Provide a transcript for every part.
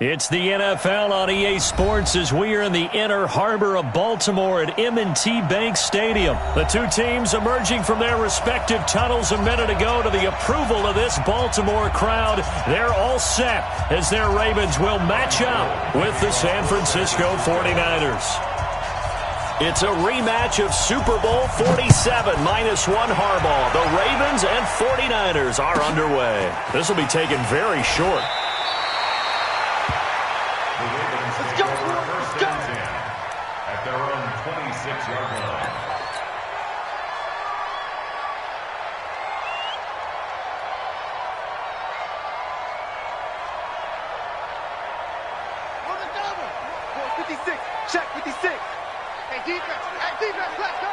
It's the NFL on EA Sports as we are in the inner harbor of Baltimore at M&T Bank Stadium. The two teams emerging from their respective tunnels a minute ago to the approval of this Baltimore crowd. They're all set as their Ravens will match up with the San Francisco 49ers. It's a rematch of Super Bowl 47 -1 Harbaugh. The Ravens and 49ers are underway. This will be taken very short. At their own 26-yard line. On the double. 56. Check 56. Hey, defense. Hey, defense. Let's go.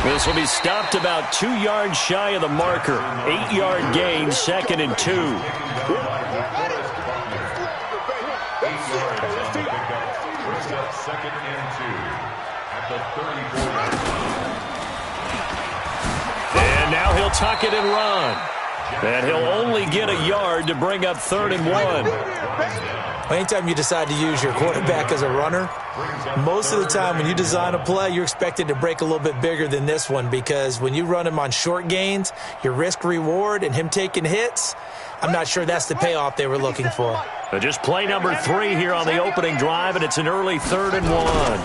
This will be stopped about 2 yards shy of the marker. 8-yard gain, 2nd and 2. 8 yards on the pickup. First up, 2nd and 2 at the 34-yard line. And now he'll tuck it and run. And he'll only get a yard to bring up 3rd and 1. Anytime you decide to use your quarterback as a runner, most of the time when you design a play, you're expected to break a little bit bigger than this one, because when you run him on short gains, your risk-reward and him taking hits, I'm not sure that's the payoff they were looking for. Just play number 3 here on the opening drive, and it's an early 3rd and 1.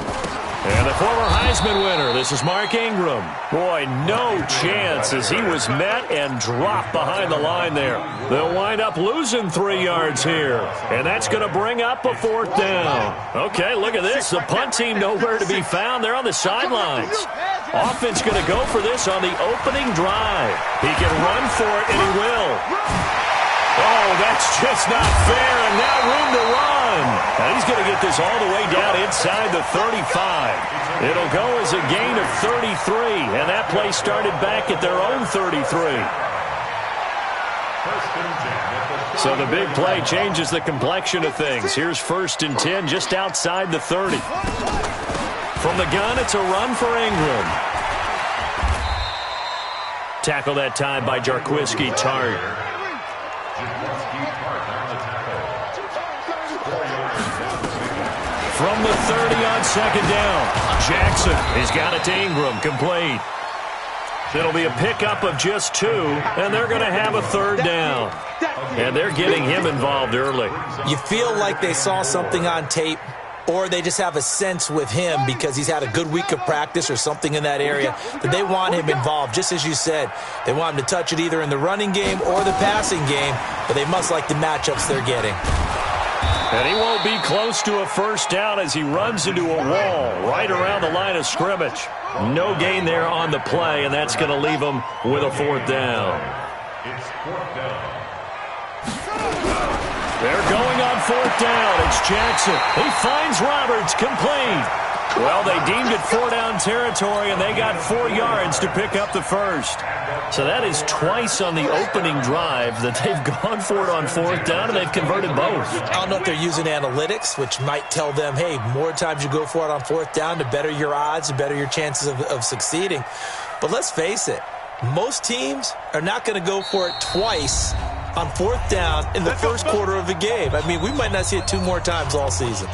And the former Heisman winner, this is Mark Ingram. Boy, no chance as he was met and dropped behind the line there. They'll wind up losing 3 yards here. And that's going to bring up a 4th down. Okay, look at this. The punt team nowhere to be found. They're on the sidelines. Offense going to go for this on the opening drive. He can run for it, and he will. Oh, that's just not fair, and now room to run. And he's going to get this all the way down inside the 35. It'll go as a gain of 33, and that play started back at their own 33. So the big play changes the complexion of things. Here's 1st and 10 just outside the 30. From the gun, it's a run for Ingram. Tackle that time by Jarquiski Tart. From the 30 on 2nd down, Jackson has got it to Ingram, complete. It'll be a pickup of just 2, and they're going to have a 3rd down. And they're getting him involved early. You feel like they saw something on tape, or they just have a sense with him because he's had a good week of practice or something in that area that they want him involved. Just as you said, they want him to touch it either in the running game or the passing game, but they must like the matchups they're getting. And he won't be close to a 1st down as he runs into a wall right around the line of scrimmage. No gain there on the play, and that's going to leave him with a 4th down. It's 4th down. They're going on 4th down. It's Jackson. He finds Roberts, complete. Well, they deemed it 4-down territory, and they got 4 yards to pick up the 1st. So that is twice on the opening drive that they've gone for it on 4th down, and they've converted both. I don't know if they're using analytics, which might tell them, hey, more times you go for it on 4th down, the better your odds, the better your chances of succeeding. But let's face it, most teams are not going to go for it twice on 4th down in the first quarter of the game. I mean, we might not see it 2 more times all season.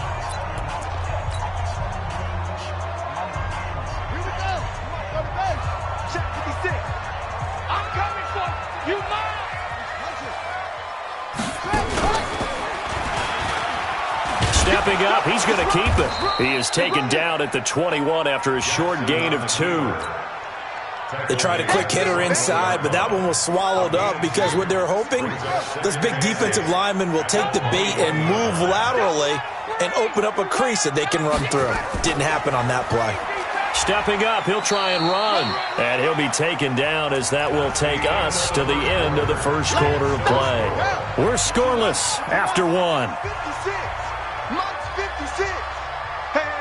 Stepping up, he's going to keep it. He is taken down at the 21 after a short gain of 2. They tried a quick hitter inside, but that one was swallowed up because what they're hoping, those big defensive linemen will take the bait and move laterally and open up a crease that they can run through. Didn't happen on that play. Stepping up, he'll try and run. And he'll be taken down as that will take us to the end of the first quarter of play. We're scoreless after 1. 56. Monk's 56. Hey.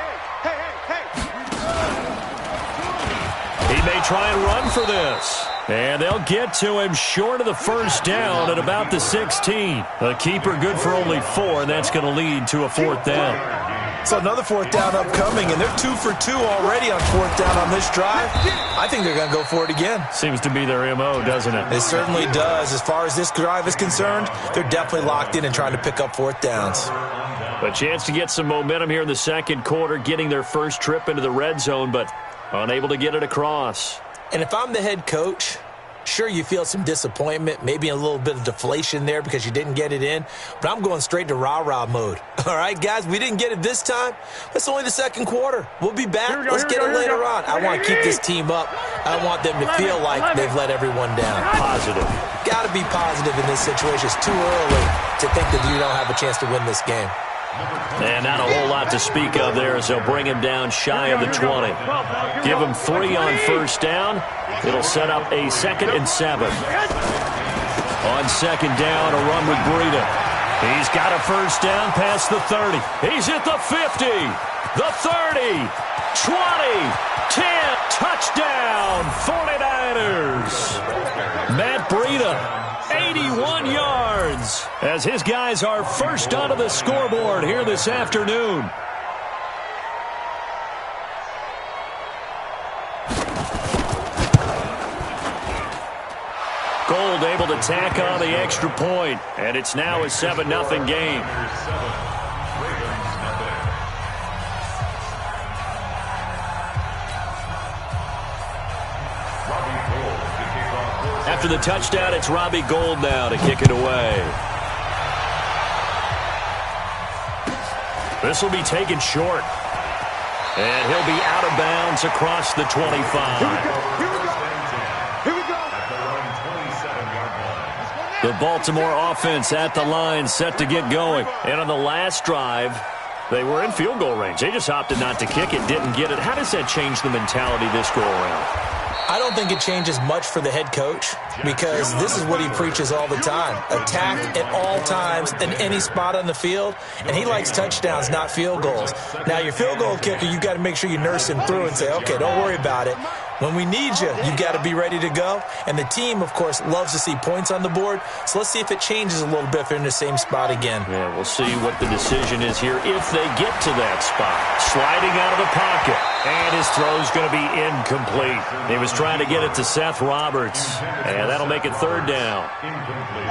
He may try and run for this. And they'll get to him short of the 1st down at about the 16. A keeper good for only 4, and that's going to lead to a 4th down. So another fourth down upcoming, and they're 2 for 2 already on fourth down on this drive. I think they're going to go for it again. Seems to be their MO, doesn't it? It certainly does. As far as this drive is concerned, they're definitely locked in and trying to pick up fourth downs. A chance to get some momentum here in the second quarter, getting their first trip into the red zone, but unable to get it across. And if I'm the head coach, sure, you feel some disappointment, maybe a little bit of deflation there because you didn't get it in, but I'm going straight to rah-rah mode. All right, guys, we didn't get it this time. That's only the second quarter. We'll be back. Let's get it later on. I want to keep this team up. I want them to feel like they've let everyone down. Positive. Got to be positive in this situation. It's too early to think that you don't have a chance to win this game. And not a whole lot to speak of there as they'll bring him down shy of the 20. Give him 3 on first down. It'll set up a 2nd and 7. On second down, a run with Breida. He's got a first down past the 30. He's at the 50, the 30, 20, 10, touchdown, 49ers. Matt Breida. 81 yards as his guys are first onto the scoreboard here this afternoon. Gold able to tack on the extra point, and it's now a 7-0 game. After the touchdown, it's Robbie Gould now to kick it away. This will be taken short. And he'll be out of bounds across the 25. Here we go. The Baltimore offense at the line, set to get going. And on the last drive, they were in field goal range. They just opted not to kick it, didn't get it. How does that change the mentality this go around? I don't think it changes much for the head coach because this is what he preaches all the time. Attack at all times in any spot on the field, and he likes touchdowns, not field goals. Now, your field goal kicker, you've got to make sure you nurse him through and say, okay, don't worry about it. When we need you, you've got to be ready to go. And the team, of course, loves to see points on the board. So let's see if it changes a little bit if they're in the same spot again. Yeah, we'll see what the decision is here if they get to that spot. Sliding out of the pocket. And his throw's going to be incomplete. He was trying to get it to Seth Roberts. And that'll make it 3rd down.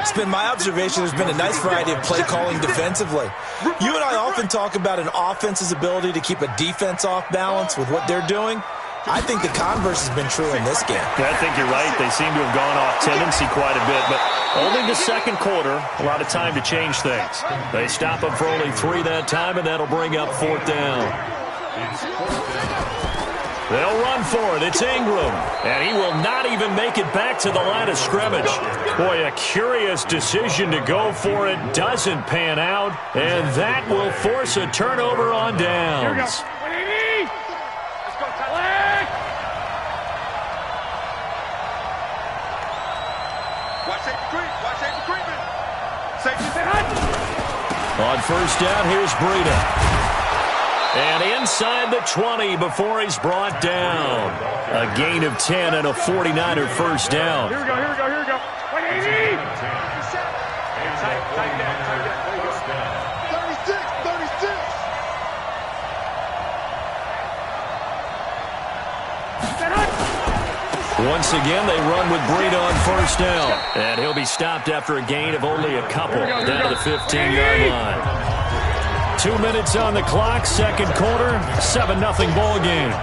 It's been my observation there's been a nice variety of play calling defensively. You and I often talk about an offense's ability to keep a defense off balance with what they're doing. I think the converse has been true in this game. I think you're right. They seem to have gone off tendency quite a bit, but only the second quarter, a lot of time to change things. They stop them for only 3 that time, and that'll bring up 4th down. They'll run for it. It's Ingram, and he will not even make it back to the line of scrimmage. Boy, a curious decision to go for it. Doesn't pan out, and that will force a turnover on downs. On first down, here's Breida. And inside the 20 before he's brought down. A gain of 10 and a 49er first down. Here we go. 180. Tight down. 36. Once again, they run with Breida on first down. And he'll be stopped after a gain of only a couple down to the 15-yard line. 2 minutes on the clock, second quarter, 7-0 ball game.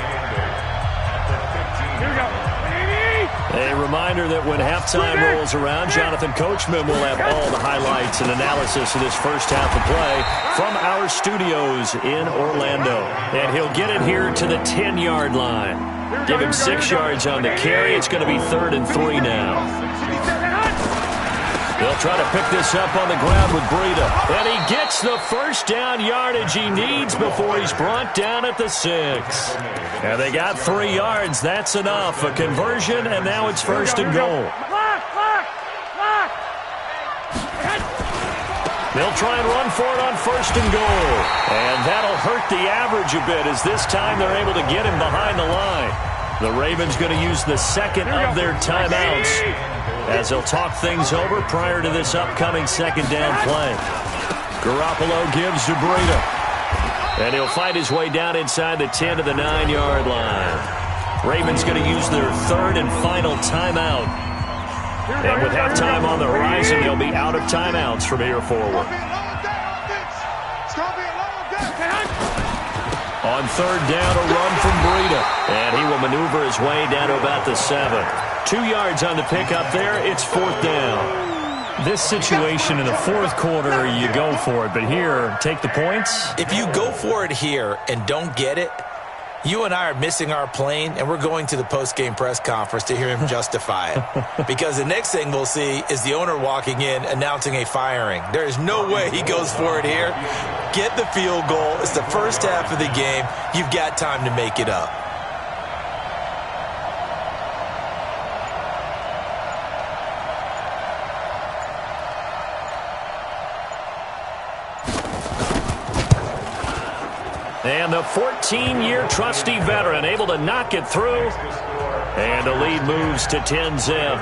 A reminder that when halftime rolls around, Jonathan Coachman will have all the highlights and analysis of this first half of play from our studios in Orlando. And he'll get it here to the 10-yard line. Give him 6 yards on the carry. It's going to be 3rd and 3 now. They'll try to pick this up on the ground with Breida. And he gets the first down yardage he needs before he's brought down at the 6. And they got 3 yards. That's enough. A conversion, and now it's 1st and goal. They'll try and run for it on 1st and goal. And that'll hurt the average a bit as this time they're able to get him behind the line. The Ravens going to use the second of their timeouts as they'll talk things over prior to this upcoming second down play. Garoppolo gives to Breida. And he'll fight his way down inside the 10 to the 9-yard line. Ravens going to use their third and final timeout. And with halftime on the horizon, they'll be out of timeouts from here forward. On third down, a run from Breida. And he will maneuver his way down to about the 7. 2 yards on the pickup there. It's fourth down. This situation in the fourth quarter, you go for it. But here, take the points. If you go for it here and don't get it, you and I are missing our plane, and we're going to the post-game press conference to hear him justify it. Because the next thing we'll see is the owner walking in announcing a firing. There is no way he goes for it here. Get the field goal. It's the first half of the game. You've got time to make it up. And the 14-year trusty veteran able to knock it through. And the lead moves to 10-zip.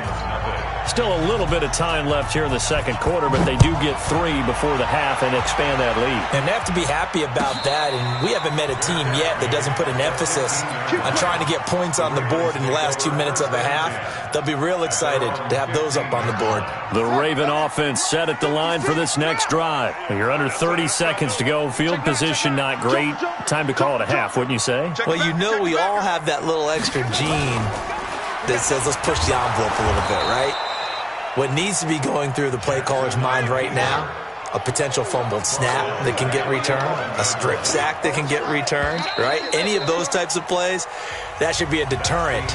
Still a little bit of time left here in the second quarter, but they do get 3 before the half and expand that lead. And they have to be happy about that. And we haven't met a team yet that doesn't put an emphasis on trying to get points on the board in the last 2 minutes of a half. They'll be real excited to have those up on the board. The Raven offense set at the line for this next drive. You're under 30 seconds to go. Field position not great. Time to call it a half, wouldn't you say? Well, you know we all have that little extra gene that says let's push the envelope a little bit, right? What needs to be going through the play caller's mind right now, a potential fumbled snap that can get returned, a strip sack that can get returned, right? Any of those types of plays, that should be a deterrent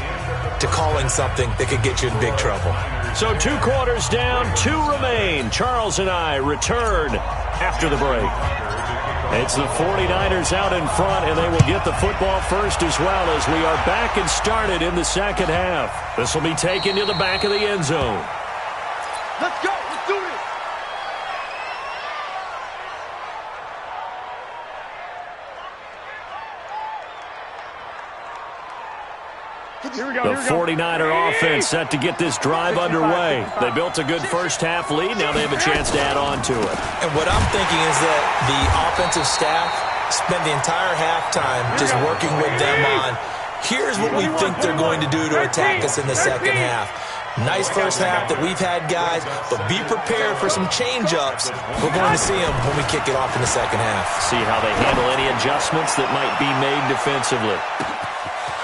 to calling something that could get you in big trouble. So 2 quarters down, 2 remain. Charles and I return after the break. It's the 49ers out in front, and they will get the football first as well as we are back and started in the second half. This will be taken to the back of the end zone. Let's go. Let's do this. The 49er offense set to get this drive underway. They built a good first half lead. Now they have a chance to add on to it. And what I'm thinking is that the offensive staff spent the entire halftime just working with them on, here's what we think they're going to do to attack us in the second half. Nice first half that we've had, guys, but be prepared for some change-ups. We're going to see them when we kick it off in the second half. See how they handle any adjustments that might be made defensively.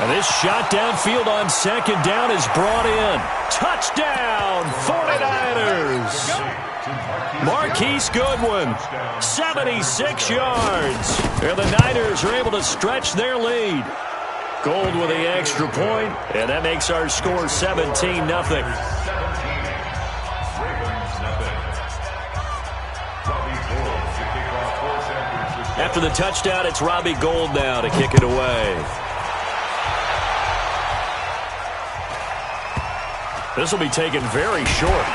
And this shot downfield on second down is brought in. Touchdown, 49ers. Marquise Goodwin, 76 yards. And the Niners are able to stretch their lead. Gold with the extra point, and that makes our score 17-0. After the touchdown, it's Robbie Gould now to kick it away. This will be taken very short.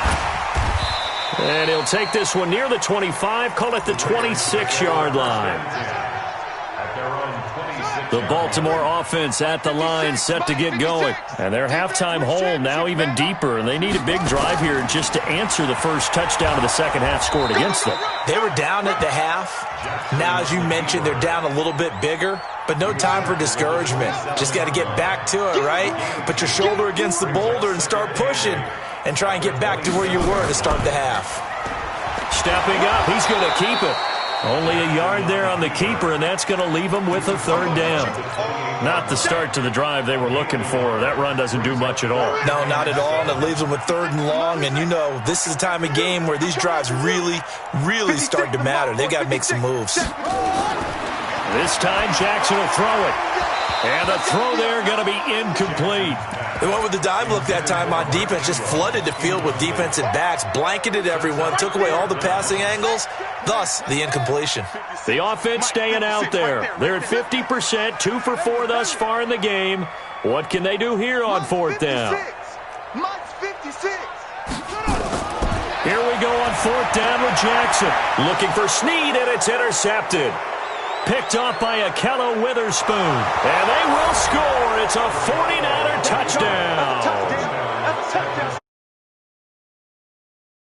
And he'll take this one near the 25, call it the 26-yard line. The Baltimore offense at the line set to get going. And their halftime hole now even deeper. And they need a big drive here just to answer the first touchdown of the second half scored against them. They were down at the half. Now, as you mentioned, they're down a little bit bigger. But no time for discouragement. Just got to get back to it, right? Put your shoulder against the boulder and start pushing. And try and get back to where you were to start the half. Stepping up, he's going to keep it. Only a yard there on the keeper, and that's going to leave him with a third down. Not the start to the drive they were looking for. That run doesn't do much at all. No, not at all, and it leaves them with third and long. And you know, this is the time of game where these drives really, really start to matter. They've got to make some moves. This time, Jackson will throw it. And the throw there going to be incomplete. They went with the dime look that time on defense, just flooded the field with defensive backs, blanketed everyone, took away all the passing angles, thus the incompletion. The offense staying out there. They're at 50%, 2 for 4 thus far in the game. What can they do here on fourth down? Here we go on fourth down with Jackson. Looking for Snead, and it's intercepted. Picked off by Akello Witherspoon. And they will score. It's a 49er touchdown.